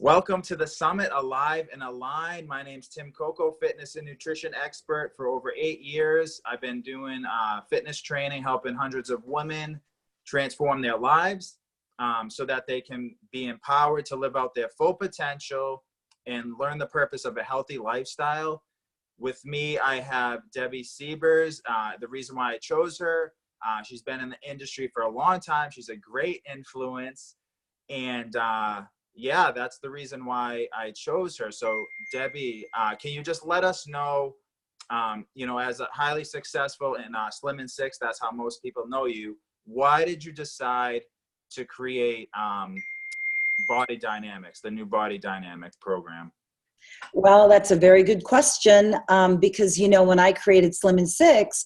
Welcome to the Summit, Alive and Aligned. My name's Tim Coco, fitness and nutrition expert for over 8 years. I've been doing fitness training, helping hundreds of women transform their lives so that they can be empowered to live out their full potential and learn the purpose of a healthy lifestyle. With me, I have Debbie Siebers. The reason why I chose her, she's been in the industry for a long time. She's a great influence. And yeah, that's the reason why I chose her. So Debbie, can you just let us know, as a highly successful in Slim and Six, that's how most people know you. Why did you decide to create Body Dynamics, the new Body Dynamics program? Well, that's a very good question because, when I created Slim and Six,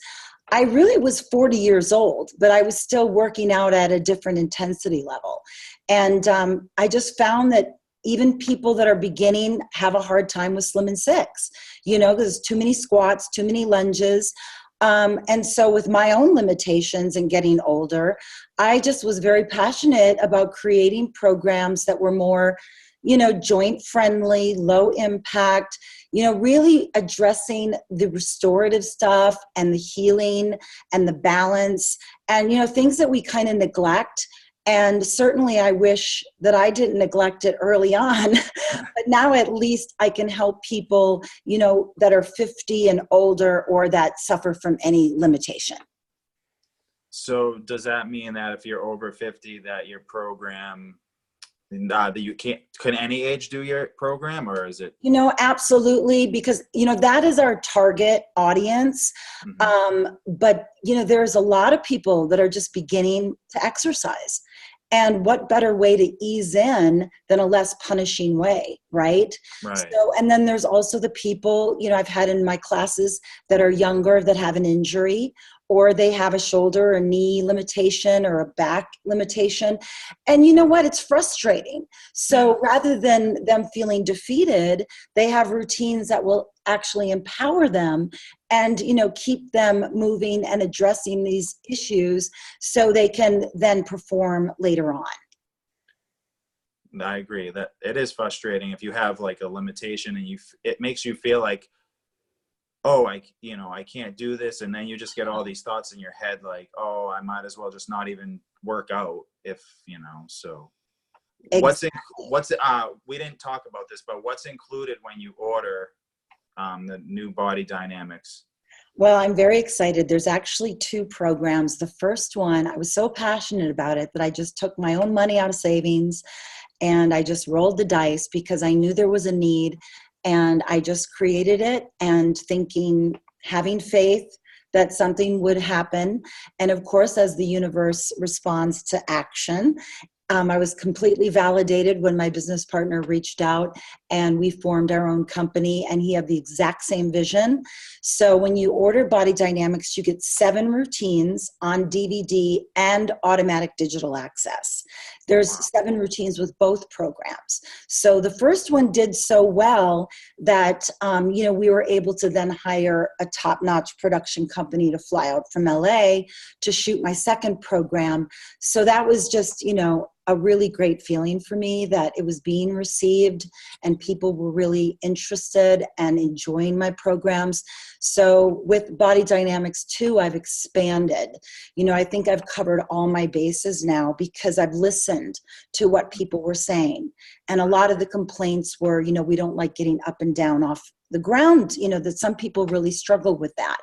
I really was 40 years old, but I was still working out at a different intensity level. And I just found that even people that are beginning have a hard time with Slim and Six, because there's too many squats, too many lunges. And so with my own limitations and getting older, I just was very passionate about creating programs that were more joint friendly, low impact, really addressing the restorative stuff and the healing and the balance and, things that we kind of neglect. And certainly I wish that I didn't neglect it early on, but now at least I can help people, that are 50 and older or that suffer from any limitation. So does that mean that if you're over 50, that your program, that you can't, can any age do your program, or is it? Absolutely, because, that is our target audience. Mm-hmm. But, there's a lot of people that are just beginning to exercise. And what better way to ease in than a less punishing way, right? Right. So, and then there's also the people, I've had in my classes that are younger that have an injury, or they have a shoulder or knee limitation or a back limitation. And you know what? It's frustrating. So rather than them feeling defeated, they have routines that will actually empower them and, keep them moving and addressing these issues so they can then perform later on. I agree that it is frustrating if you have like a limitation and it makes you feel like, oh, I can't do this. And then you just get all these thoughts in your head like, oh, I might as well just not even work out so. Exactly. We didn't talk about this, but what's included when you order the new Body Dynamics? Well, I'm very excited. There's actually 2 programs. The first one, I was so passionate about it that I just took my own money out of savings and I just rolled the dice because I knew there was a need. And I just created it and having faith that something would happen. And of course, as the universe responds to action, I was completely validated when my business partner reached out and we formed our own company, and he had the exact same vision. So when you order Body Dynamics, you get 7 routines on DVD and automatic digital access. There's 7 routines with both programs. So the first one did so well that, we were able to then hire a top-notch production company to fly out from LA to shoot my second program. So that was just, a really great feeling for me that it was being received and people were really interested and enjoying my programs. So with Body Dynamics 2, I've expanded. I think I've covered all my bases now because I've listened to what people were saying. And a lot of the complaints were, we don't like getting up and down off the ground, that some people really struggle with that.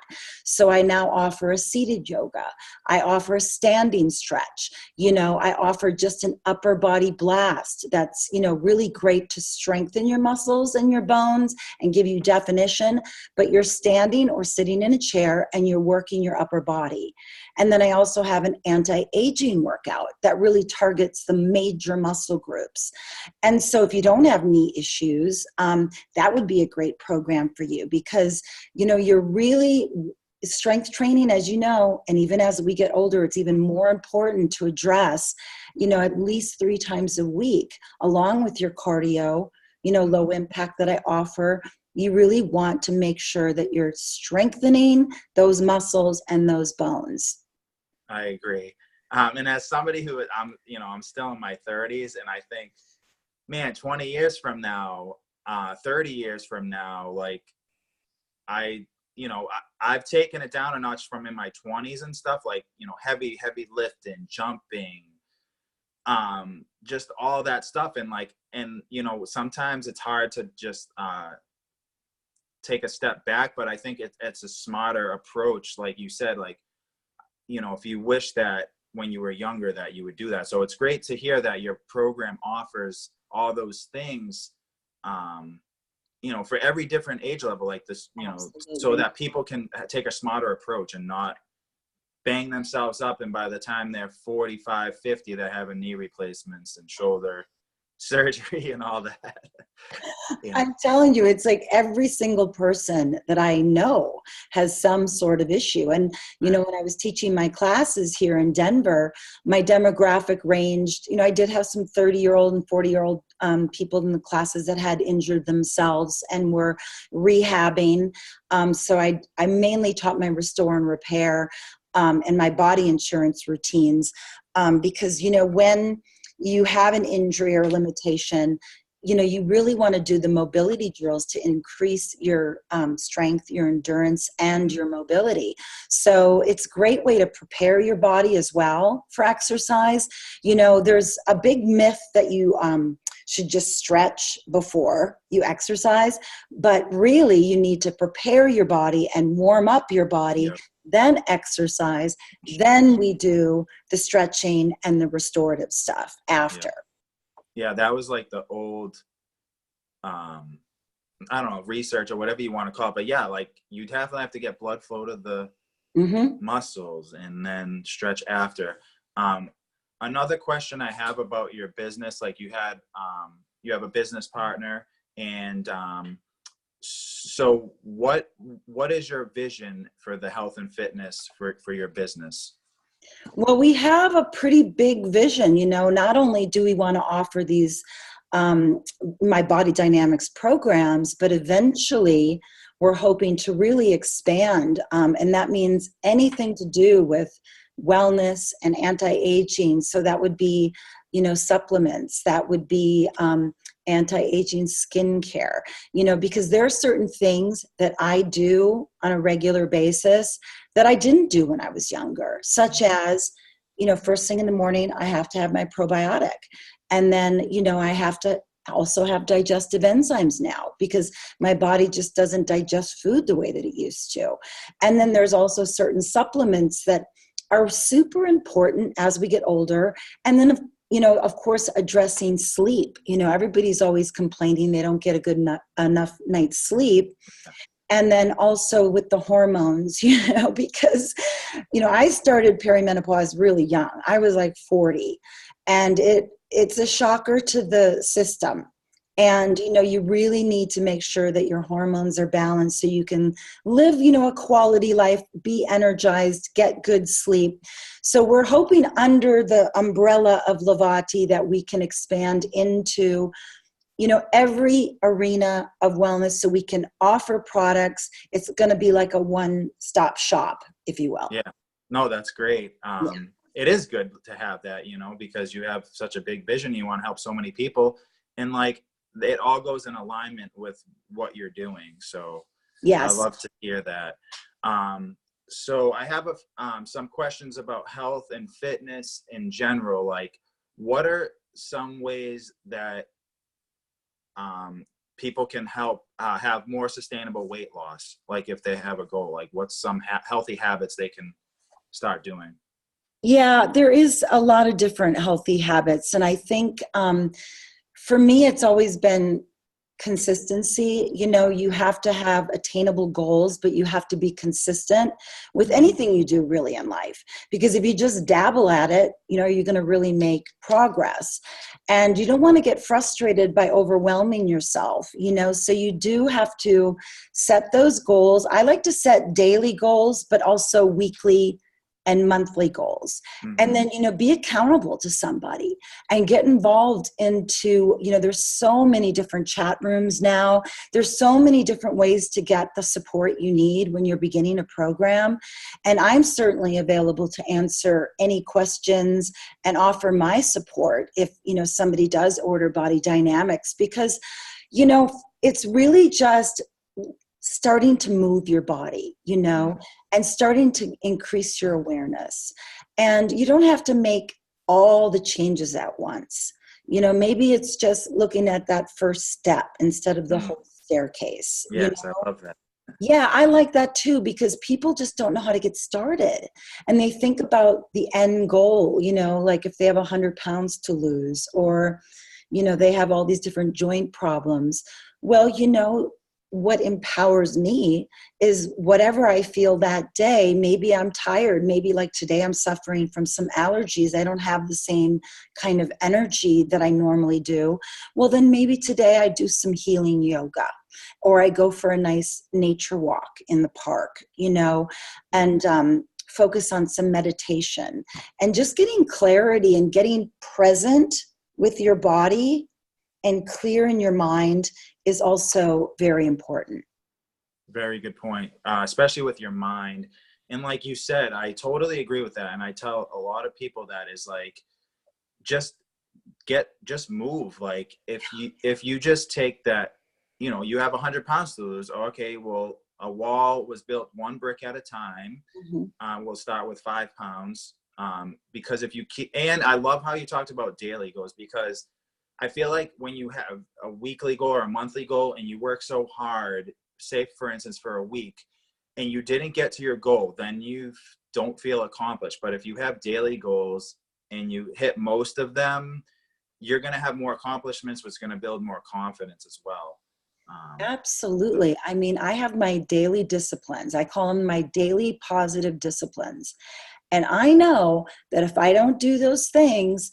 So I now offer a seated yoga. I offer a standing stretch. I offer just an upper body blast that's, really great to strengthen your muscles and your bones and give you definition, but you're standing or sitting in a chair and you're working your upper body. And then I also have an anti-aging workout that really targets the major muscle groups. And so if you don't have knee issues, that would be a great program for you because, you're really strength training, as you know, and even as we get older, it's even more important to address, at least 3 times a week, along with your cardio, low impact that I offer. You really want to make sure that you're strengthening those muscles and those bones. I agree. And as somebody who I'm still in my 30s, and I think man, 20 years from now, 30 years from now, like I've taken it down a notch from in my 20s and stuff, like, heavy lifting, jumping, just all that stuff. And like, sometimes it's hard to just, take a step back, but I think it's a smarter approach. Like you said, like, if you wish that when you were younger that you would do that. So it's great to hear that your program offers all those things, for every different age level, like this, Absolutely. so that people can take a smarter approach and not bang themselves up. And by the time they're 45, 50, they're having knee replacements and shoulder surgery and all that. I'm telling you, it's like every single person that I know has some sort of issue. And, when I was teaching my classes here in Denver, my demographic ranged, I did have some 30-year-old and 40-year-old people in the classes that had injured themselves and were rehabbing. So I mainly taught my restore and repair and my body insurance routines because, when you have an injury or limitation, you really want to do the mobility drills to increase your strength, your endurance, and your mobility. So it's a great way to prepare your body as well for exercise. There's a big myth that you should just stretch before you exercise, but really you need to prepare your body and warm up your body. Yep. Then exercise, then we do the stretching and the restorative stuff after. Yeah, that was like the old, I don't know, research or whatever you want to call it. But yeah, like you definitely have to get blood flow to the muscles and then stretch after. Another question I have about your business, like you have a business partner, and so what is your vision for the health and fitness for your business? Well, we have a pretty big vision. Not only do we want to offer these my body dynamics programs, but eventually we're hoping to really expand, and that means anything to do with wellness and anti-aging. So that would be supplements, that would be anti-aging skincare, because there are certain things that I do on a regular basis that I didn't do when I was younger, such as, first thing in the morning, I have to have my probiotic. And then, I have to also have digestive enzymes now because my body just doesn't digest food the way that it used to. And then there's also certain supplements that are super important as we get older. And then, of course, addressing sleep. Everybody's always complaining they don't get a good enough night's sleep. And then also with the hormones, because, I started perimenopause really young. I was like 40, and it's a shocker to the system. And, you really need to make sure that your hormones are balanced so you can live, a quality life, be energized, get good sleep. So we're hoping under the umbrella of Lavati that we can expand into, every arena of wellness so we can offer products. It's going to be like a one-stop shop, if you will. Yeah, no, that's great. It is good to have that, because you have such a big vision. You want to help so many people, and like it all goes in alignment with what you're doing. So yes, I love to hear that. So I have some questions about health and fitness in general. Like, what are some ways that people can help have more sustainable weight loss? Like if they have a goal, like what's some healthy habits they can start doing? Yeah, there is a lot of different healthy habits. And I think for me, it's always been consistency. You have to have attainable goals, but you have to be consistent with anything you do really in life. Because if you just dabble at it, you're going to really make progress. And you don't want to get frustrated by overwhelming yourself, so you do have to set those goals. I like to set daily goals, but also weekly and monthly goals. Mhm. And then, be accountable to somebody and get involved into, there's so many different chat rooms now. There's so many different ways to get the support you need when you're beginning a program. And I'm certainly available to answer any questions and offer my support if, somebody does order Body Dynamics, because, it's really just starting to move your body, and starting to increase your awareness. And you don't have to make all the changes at once. Maybe it's just looking at that first step instead of the whole staircase. Yes, I love that. Yeah, I like that too, because people just don't know how to get started. And they think about the end goal, like if they have 100 pounds to lose, or, they have all these different joint problems. Well, what empowers me is whatever I feel that day. Maybe I'm tired. Maybe like today I'm suffering from some allergies. I don't have the same kind of energy that I normally do. Well, then maybe today I do some healing yoga, or I go for a nice nature walk in the park, and focus on some meditation, and just getting clarity and getting present with your body and clear in your mind is also very important. Very good point, especially with your mind. And like you said, I totally agree with that. And I tell a lot of people that is like, just move. Like if you just take that, you have 100 pounds to lose. Okay, well, a wall was built one brick at a time. Mm-hmm. We'll start with 5 pounds. Because if you keep, and I love how you talked about daily goals, because I feel like when you have a weekly goal or a monthly goal and you work so hard, say for instance for a week, and you didn't get to your goal, then you don't feel accomplished. But if you have daily goals and you hit most of them, you're going to have more accomplishments, which is going to build more confidence as well. Absolutely. I mean, I have my daily disciplines. I call them my daily positive disciplines. And I know that if I don't do those things,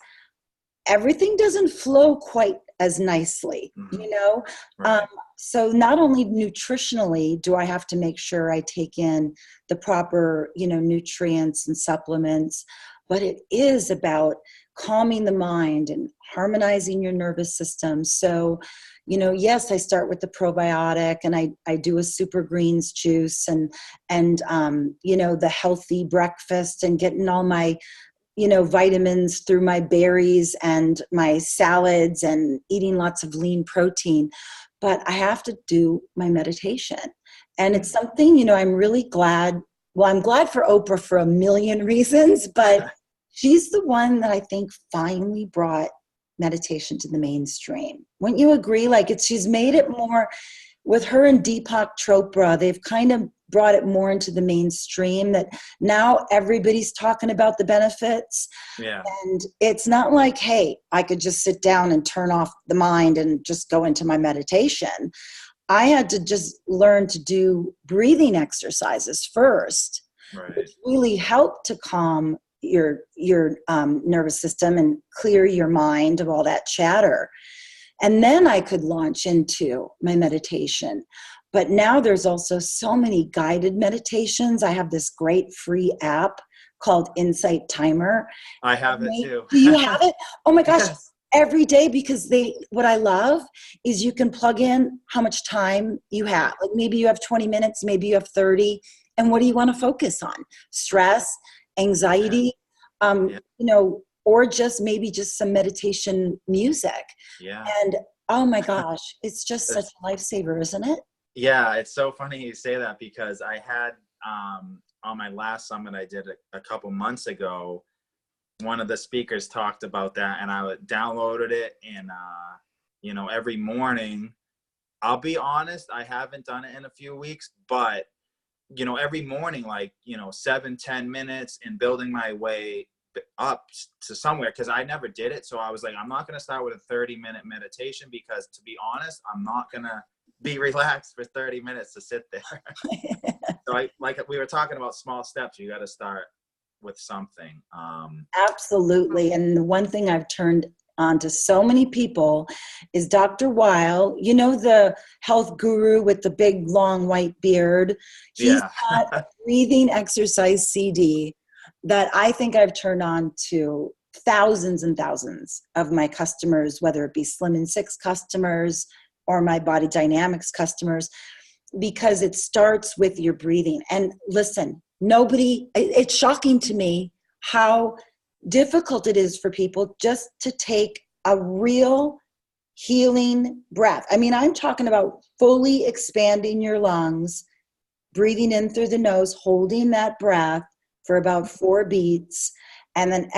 everything doesn't flow quite as nicely, Right. So not only nutritionally do I have to make sure I take in the proper, nutrients and supplements, but it is about calming the mind and harmonizing your nervous system. So, yes, I start with the probiotic, and I do a super greens juice, and the healthy breakfast, and getting all my vitamins through my berries and my salads, and eating lots of lean protein. But I have to do my meditation. And it's something, I'm really glad. Well, I'm glad for Oprah for a million reasons, but she's the one that I think finally brought meditation to the mainstream. Wouldn't you agree? Like she's made it more, with her and Deepak Chopra, they've kind of brought it more into the mainstream, that now everybody's talking about the benefits. Yeah. And it's not like, hey, I could just sit down and turn off the mind and just go into my meditation. I had to just learn to do breathing exercises first, Right. which really helped to calm your nervous system and clear your mind of all that chatter. And then I could launch into my meditation. But now there's also so many guided meditations. I have this great free app called Insight Timer. I have it too. Do you have it? Oh my gosh. Yes. Every day, because what I love is you can plug in how much time you have. Like maybe you have 20 minutes, maybe you have 30. And what do you want to focus on? Stress, anxiety, or just maybe just some meditation music. Yeah. And oh my gosh, it's just such a lifesaver, isn't it? Yeah, it's so funny you say that, because I had on my last summit I did a couple months ago, one of the speakers talked about that, and I downloaded it, and every morning, I'll be honest, I haven't done it in a few weeks, but every morning, like 7-10 minutes, and building my way up to somewhere, because I never did it. So I was like, I'm not going to start with a 30-minute meditation, because to be honest, I'm not going to be relaxed for 30 minutes to sit there. So like we were talking about small steps, you got to start with something. Absolutely. And the one thing I've turned on to so many people is Dr. Weil, the health guru with the big long white beard. He's got a breathing exercise CD that I think I've turned on to thousands and thousands of my customers, whether it be Slim and Six customers or my Body Dynamics customers, because it starts with your breathing. And listen, it's shocking to me how difficult it is for people just to take a real healing breath. I mean, I'm talking about fully expanding your lungs, breathing in through the nose, holding that breath for about 4 beats, and then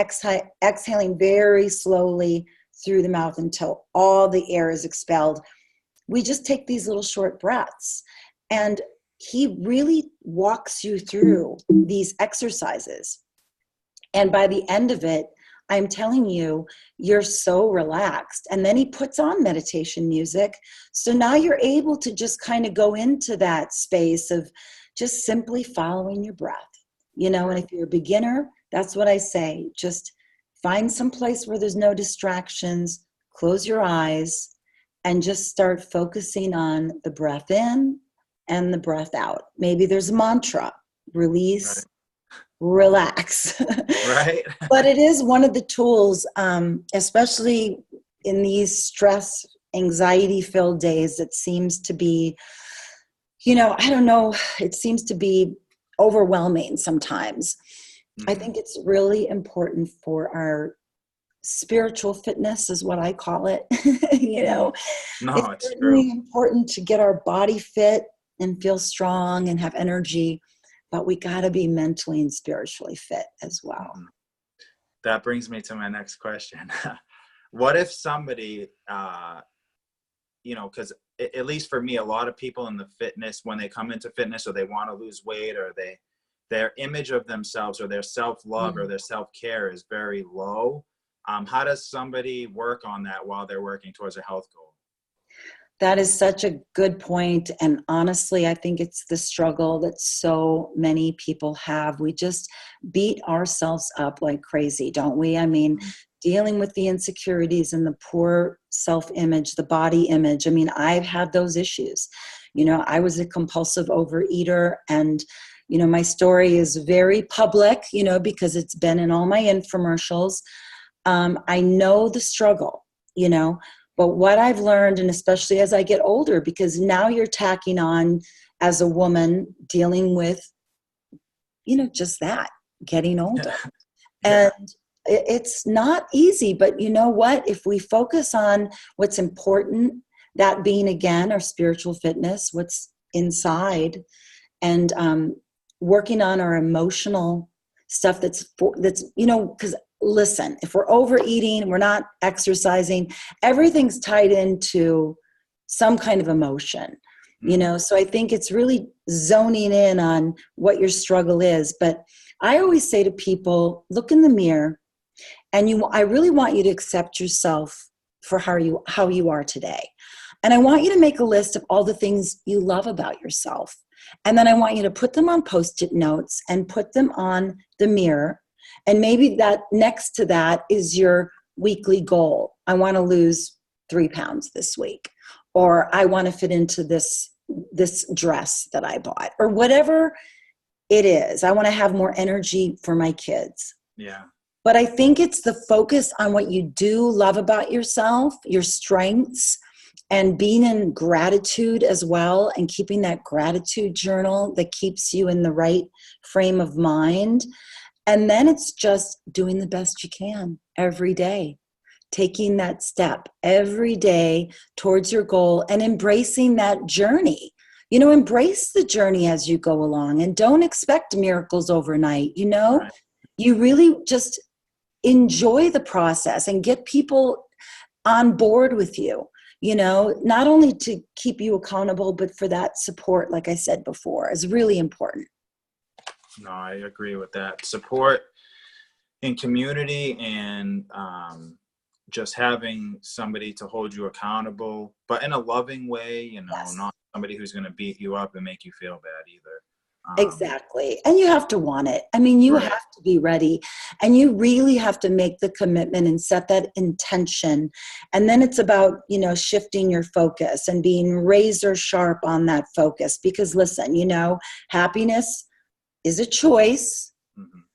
exhaling very slowly through the mouth until all the air is expelled. We just take these little short breaths. And he really walks you through these exercises. And by the end of it, I'm telling you, you're so relaxed. And then he puts on meditation music. So now you're able to just kind of go into that space of just simply following your breath. You know, and if you're a beginner, that's what I say. Just find some place where there's no distractions, close your eyes, and just start focusing on the breath in and the breath out. Maybe there's a mantra: release, relax. Right. But it is one of the tools, especially in these stress, anxiety-filled days, it seems to be, you know, I don't know, it seems to be overwhelming sometimes. I think it's really important for our spiritual fitness, is what I call it. You know, it's really important to get our body fit and feel strong and have energy, but we got to be mentally and spiritually fit as well. That brings me to my next question. What if somebody, you know, because at least for me, a lot of people in the fitness, when they come into fitness or they want to lose weight, or their image of themselves or their self-love or their self-care is very low. How does somebody work on that while they're working towards a health goal? That is such a good point. And honestly, I think it's the struggle that so many people have. We just beat ourselves up like crazy, don't we? I mean, dealing with the insecurities and the poor self-image, the body image. I mean, I've had those issues. You know, I was a compulsive overeater, and you know, my story is very public, you know, because it's been in all my infomercials. I know the struggle, you know, but what I've learned, and especially as I get older, because now you're tacking on as a woman dealing with, you know, just that, getting older. And it's not easy, but you know what? If we focus on what's important, that being, again, our spiritual fitness, what's inside, and working on our emotional stuff that's, you know, because listen, if we're overeating, we're not exercising, everything's tied into some kind of emotion, you know? So I think it's really zoning in on what your struggle is. But I always say to people, look in the mirror, and I really want you to accept yourself for how you are today. And I want you to make a list of all the things you love about yourself. And then I want you to put them on Post-it notes and put them on the mirror. And maybe that next to that is your weekly goal. I want to lose 3 pounds this week, or I want to fit into this dress that I bought, or whatever it is. I want to have more energy for my kids. Yeah. But I think it's the focus on what you do love about yourself, your strengths, and being in gratitude as well, and keeping that gratitude journal that keeps you in the right frame of mind. And then it's just doing the best you can every day, taking that step every day towards your goal and embracing that journey. You know, embrace the journey as you go along, and don't expect miracles overnight. You know, you really just enjoy the process and get people on board with you. You know, not only to keep you accountable, but for that support, like I said before, is really important. No, I agree with that. Support in community, and just having somebody to hold you accountable, but in a loving way, you know, not somebody who's going to beat you up and make you feel bad either. Exactly. And you have to want it. I mean, you have to be ready, and you really have to make the commitment and set that intention. And then it's about, you know, shifting your focus and being razor sharp on that focus, because listen, you know, happiness is a choice.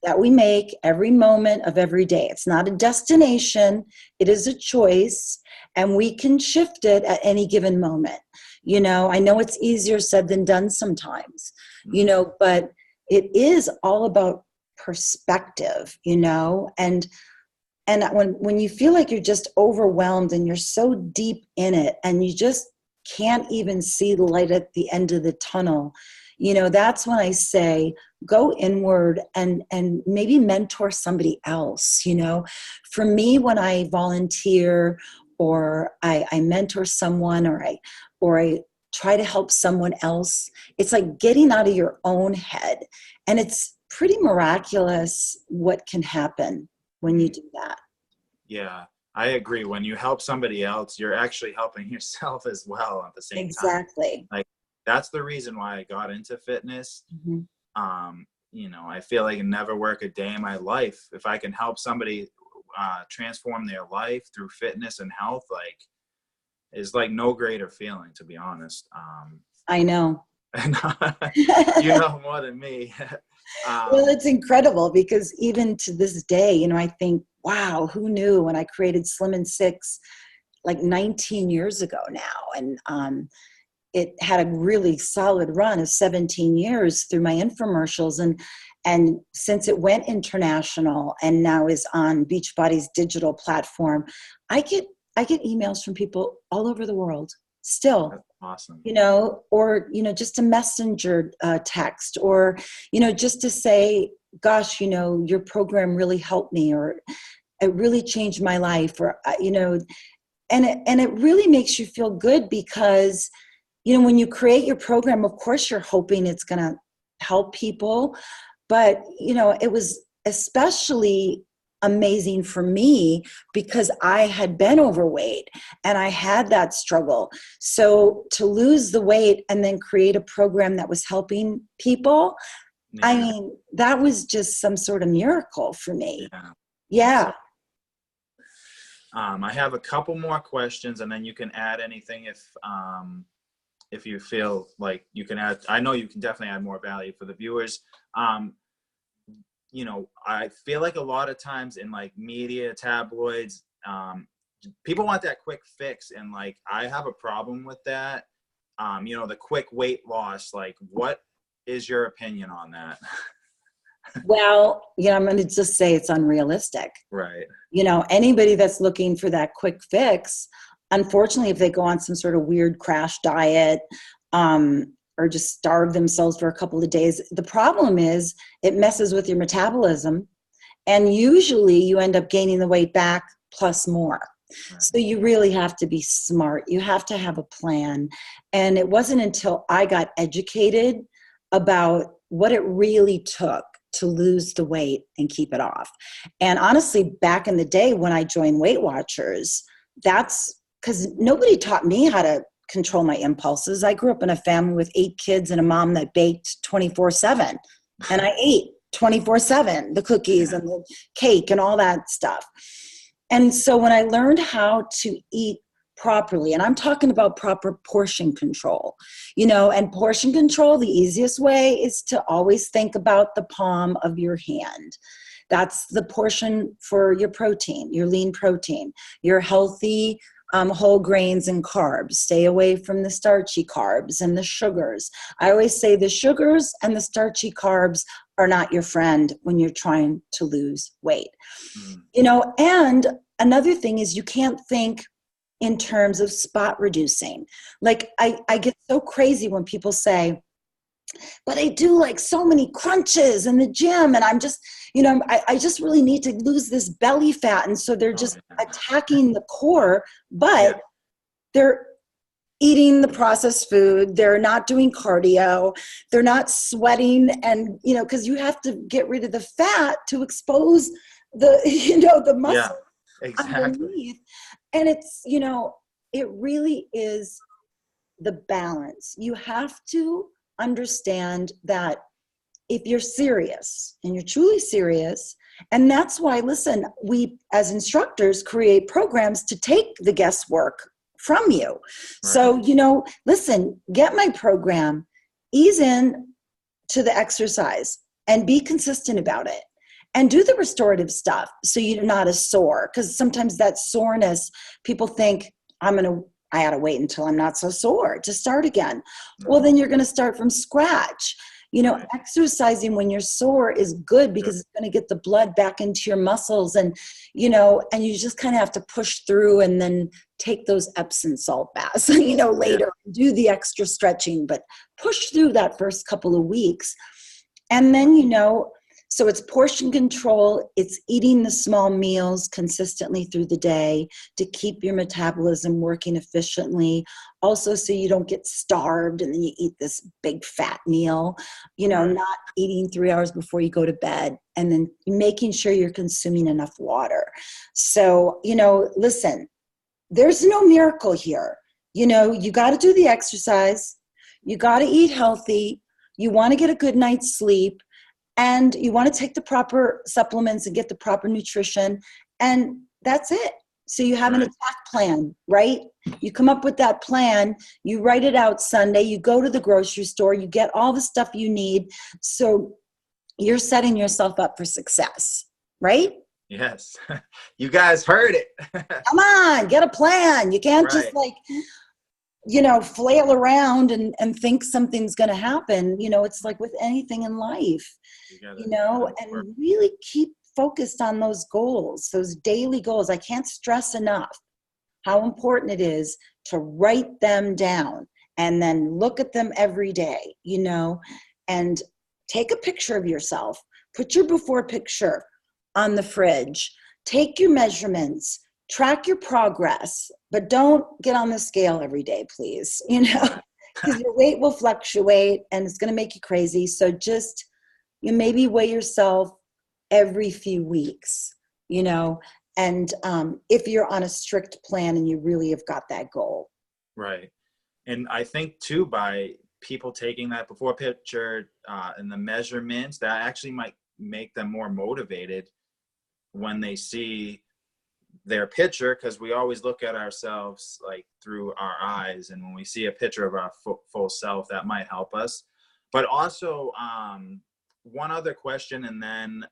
that we make every moment of every day. It's not a destination, it is a choice, and we can shift it at any given moment. You know, I know it's easier said than done sometimes, you know, but it is all about perspective, you know, and when you feel like you're just overwhelmed and you're so deep in it and you just can't even see the light at the end of the tunnel, you know, that's when I say go inward and maybe mentor somebody else. You know, for me, when I volunteer or I mentor someone or I try to help someone else, it's like getting out of your own head, and it's pretty miraculous what can happen when you do that. Yeah, I agree. When you help somebody else, you're actually helping yourself as well at the same time. Exactly. Like, that's the reason why I got into fitness. Mm-hmm. You know, I feel like I never work a day in my life if I can help somebody transform their life through fitness and health. Like, is like no greater feeling, to be honest. I know. You know more than me. Well, it's incredible because even to this day, you know, I think, wow, who knew when I created Slim and Six like 19 years ago now. And it had a really solid run of 17 years through my infomercials. And since it went international and now is on Beachbody's digital platform, I get emails from people all over the world still. That's awesome. You know, or, you know, just a messenger text, or, you know, just to say, gosh, you know, your program really helped me, or it really changed my life, or, you know, and it really makes you feel good because, you know, when you create your program, of course, you're hoping it's going to help people. But, you know, it was especially amazing for me because I had been overweight and I had that struggle. So to lose the weight and then create a program that was helping people, Yeah. I mean, that was just some sort of miracle for me. Yeah. Yeah. I have a couple more questions, and then you can add anything if you feel like you can add. I know you can definitely add more value for the viewers. You know, I feel like a lot of times in like media, tabloids, people want that quick fix, and like I have a problem with that. You know, the quick weight loss. Like, what is your opinion on that? Well, yeah, I'm going to just say it's unrealistic. Right. You know, anybody that's looking for that quick fix, unfortunately, if they go on some sort of weird crash diet, or just starve themselves for a couple of days, the problem is it messes with your metabolism, and usually you end up gaining the weight back plus more. Right. So you really have to be smart. You have to have a plan. And it wasn't until I got educated about what it really took to lose the weight and keep it off. And honestly, back in the day when I joined Weight Watchers, that's because nobody taught me how to control my impulses. I grew up in a family with 8 kids and a mom that baked 24/7. And I ate 24/7, the cookies and the cake and all that stuff. And so when I learned how to eat properly, and I'm talking about proper portion control, you know, and portion control, the easiest way is to always think about the palm of your hand. That's the portion for your protein, your lean protein, your healthy whole grains and carbs. Stay away from the starchy carbs and the sugars. I always say the sugars and the starchy carbs are not your friend when you're trying to lose weight. You know, and another thing is you can't think in terms of spot reducing. Like I get so crazy when people say, but I do like so many crunches in the gym and I'm just, you know, I just really need to lose this belly fat. And so they're just attacking the core, but they're eating the processed food. They're not doing cardio. They're not sweating. And, you know, because you have to get rid of the fat to expose the, you know, the muscle underneath. And it's, you know, it really is the balance. You have to understand that if you're serious and you're truly serious, and that's why, listen, we as instructors create programs to take the guesswork from you. Right. So, you know, listen, get my program, ease in to the exercise and be consistent about it. and do the restorative stuff so you're not as sore. Because sometimes that soreness, people think I gotta wait until I'm not so sore to start again. Well, then you're gonna start from scratch. Exercising when you're sore is good because it's going to get the blood back into your muscles, and and you just kind of have to push through and then take those Epsom salt baths, later, do the extra stretching, but push through that first couple of weeks. And then, so it's portion control. It's eating the small meals consistently through the day to keep your metabolism working efficiently. Also, so you don't get starved and then you eat this big fat meal, not eating 3 hours before you go to bed, and then making sure you're consuming enough water. So, listen, there's no miracle here. You got to do the exercise. You got to eat healthy. You want to get a good night's sleep. And you want to take the proper supplements and get the proper nutrition. And that's it. So you have an attack plan, right? You come up with that plan. You write it out Sunday. You go to the grocery store. You get all the stuff you need. So you're setting yourself up for success, right? Yes. You guys heard it. Come on, get a plan. You can't just flail around and think something's going to happen. It's like with anything in life, and really keep focused on those goals, those daily goals. I can't stress enough how important it is to write them down and then look at them every day, and take a picture of yourself, put your before picture on the fridge, take your measurements, track your progress, but don't get on the scale every day, please, because your weight will fluctuate and it's going to make you crazy. So just, maybe weigh yourself every few weeks, and if you're on a strict plan and you really have got that goal. Right. And I think too, by people taking that before picture and the measurements, that actually might make them more motivated when they see their picture, because we always look at ourselves like through our eyes, and when we see a picture of our full self, that might help us. But also one other question, and then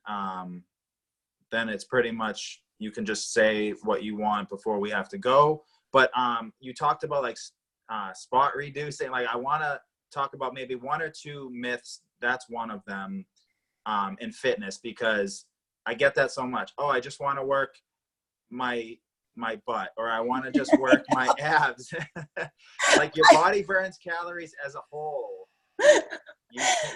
it's pretty much you can just say what you want before we have to go. But you talked about like spot reducing. Like, I want to talk about maybe one or two myths. That's one of them in fitness, because I get that so much. Oh, I just want to work my butt, or I want to just work my abs. Like, your body burns calories as a whole.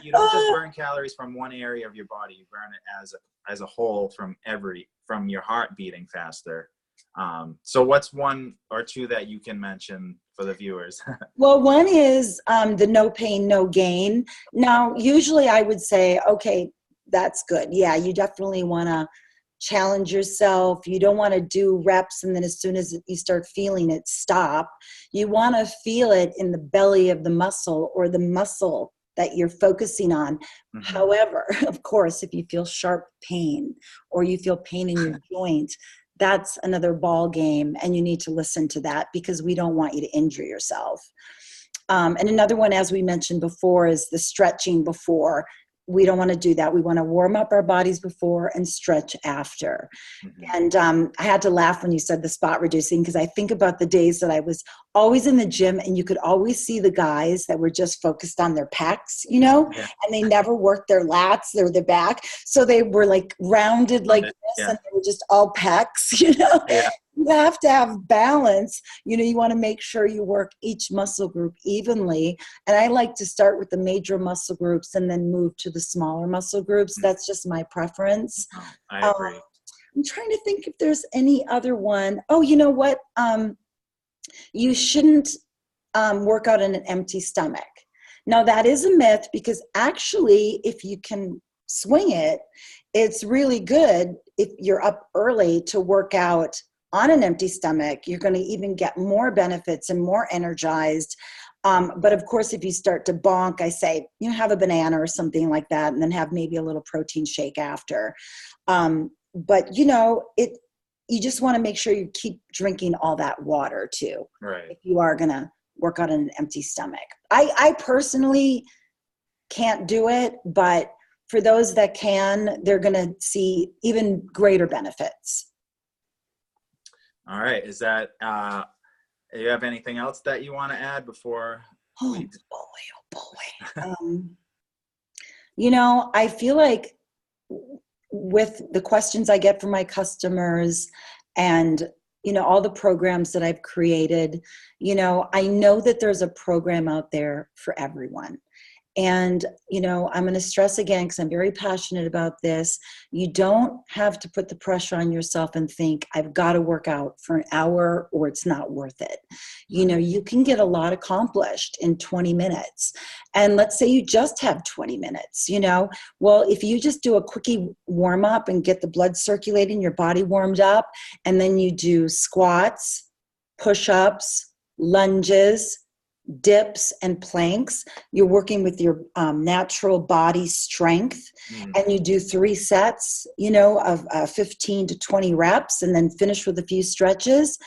You don't just burn calories from one area of your body. You burn it as a whole from your heart beating faster. So what's one or two that you can mention for the viewers? Well, one is the no pain, no gain. Now, usually I would say, okay, that's good. Yeah, you definitely want to challenge yourself. You don't want to do reps and then as soon as you start feeling it, stop. You want to feel it in the belly of the muscle or the muscle that you're focusing on. Mm-hmm. However, of course, if you feel sharp pain or you feel pain in your joint, that's another ball game, and you need to listen to that because we don't want you to injure yourself. And another one, as we mentioned before, is the stretching before. We don't want to do that. We want to warm up our bodies before and stretch after. Mm-hmm. And I had to laugh when you said the spot reducing, because I think about the days that I was always in the gym and you could always see the guys that were just focused on their pecs, and they never worked their lats or their back. So they were like rounded like this, and they were just all pecs, Yeah. You have to have balance. You want to make sure you work each muscle group evenly. And I like to start with the major muscle groups and then move to the smaller muscle groups. That's just my preference. I agree. I'm trying to think if there's any other one. Oh, you know what? You shouldn't work out on an empty stomach. Now, that is a myth, because actually, if you can swing it, it's really good if you're up early to work out on an empty stomach. You're going to even get more benefits and more energized. But of course, if you start to bonk, I say, have a banana or something like that, and then have maybe a little protein shake after. But you just want to make sure you keep drinking all that water too. Right. If you are going to work on an empty stomach. I personally can't do it, but for those that can, they're going to see even greater benefits. All right. Is that, do you have anything else that you want to add before we... Oh boy. I feel like with the questions I get from my customers and, all the programs that I've created, I know that there's a program out there for everyone. And, I'm going to stress again, because I'm very passionate about this. You don't have to put the pressure on yourself and think, I've got to work out for an hour or it's not worth it. You can get a lot accomplished in 20 minutes. And let's say you just have 20 minutes, well, if you just do a quickie warm up and get the blood circulating, your body warmed up, and then you do squats, push-ups, lunges, dips and planks, you're working with your natural body strength, and you do 3 sets, of 15 to 20 reps, and then finish with a few stretches.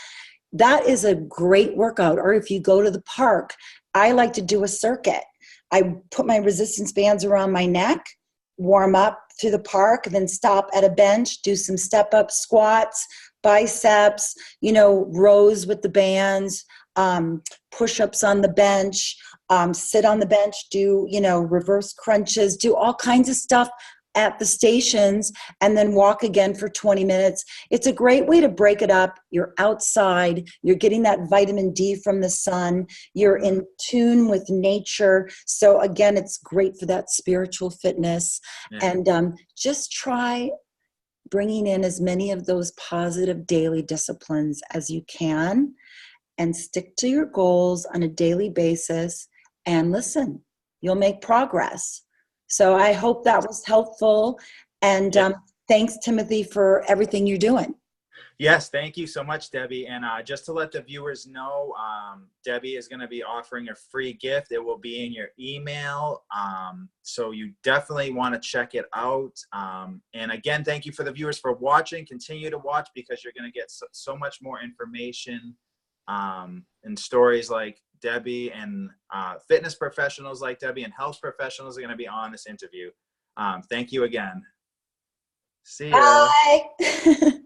That is a great workout. Or if you go to the park, I like to do a circuit. I put my resistance bands around my neck, warm up to the park, then stop at a bench, do some step-up squats, biceps, rows with the bands, push-ups on the bench, sit on the bench, do, reverse crunches, do all kinds of stuff at the stations, and then walk again for 20 minutes. It's a great way to break it up. You're outside, you're getting that vitamin D from the sun, you're in tune with nature. So again, it's great for that spiritual fitness. And just try bringing in as many of those positive daily disciplines as you can, and stick to your goals on a daily basis, and listen, you'll make progress. So I hope that was helpful. And thanks, Timothy, for everything you're doing. Yes, thank you so much, Debbie. And just to let the viewers know, Debbie is going to be offering a free gift. It will be in your email. So you definitely want to check it out. And again, thank you for the viewers for watching. Continue to watch, because you're going to get so much more information and stories like Debbie, and fitness professionals like Debbie, and health professionals are going to be on this interview. Thank you again. See ya. Bye.